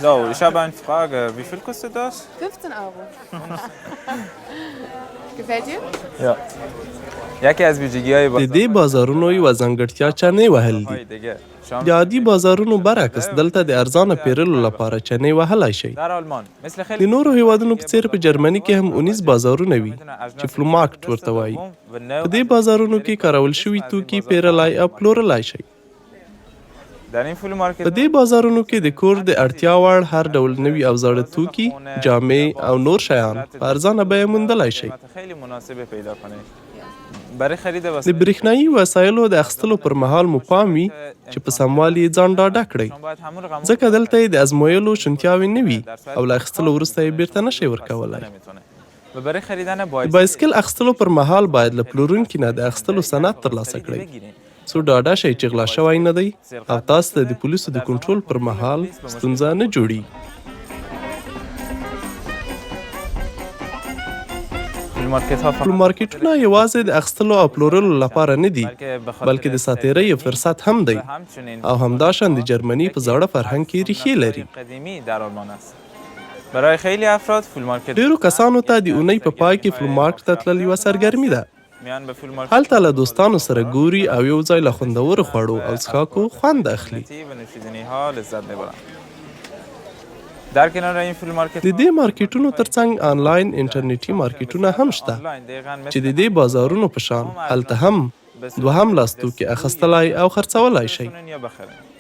So, ich habe eine Frage. Wie viel kostet das? 15 €. Gefällt dir? Ja. یکی از ویژگی‌های د دې بازارونو یوه ځانګړتیا چنې وهل دي. دیگه شام د عادي بازارونو برعکس دلته د ارزانه پیرلو لپاره چنې وهلی شئ. در آلمان مثل د خیلی نورو هیوادونو په څیر په جرمني کې هم اونیز بازارونه وي چې فلومارکت ورته وایي. په دې بازارونو کې کارول شوي توکي پیرلی او پلورلی شئ. در این فول مارکت په دې بازارونو کې د کور د اړتیا وړ هر ډول نوي او زاړه توکي، جامې او نور شیان په ارزانه بیه موندلی شئ. خیلی مناسب پیدا کنید. برای خرید د وسایل برېښنایي وسایلو د اخیستلو پر مهال مو پام وي چې په سموالي یې ځان ډاډه کړئ، ځکه دلته یې د ازمویلو شونتیاوې نه وي او له اخیستلو وروسته یې بیرته نشئ ورکولی. و برای خریدن د بایسکل اخیستلو پر مهال باید له پلورونکي نه د اخیستلو سند ترلاسه کړئ څو ډاډه شئ چې غلا شوی نه دی او تاسو ته د پولیسو د کنټرول پر مهال ستونزه نه جوړي. فلومارکټونه یوازې د اخیستلو او پلورلو لپاره نه دي بلکې د ساتیرۍ یو فرصت هم دی او همداشان د جرمني په زاړه فرهنګ کې ریښې لري. برای خیلی افراد فول مارکت ډیرو کسانو ته د اونۍ په پای کې فلومارکټ ته تلل یوه سرګرمي ده. میان به فول مارکت هلته له دوستانو سره ګوري او یو ځای له خوندورو خوړو او څښاکو خوند اخلي. و نوشیدنی ها لذت میبرند. در کنار این فول مارکت د دې مارکیټونو ترڅنګ آنلاین انټرنیټي مارکیټونه هم شته چې د دې بازارونو په شان هلته هم دوهم لاس توکي اخیستلی او خرڅولی شئ. یا بخرید.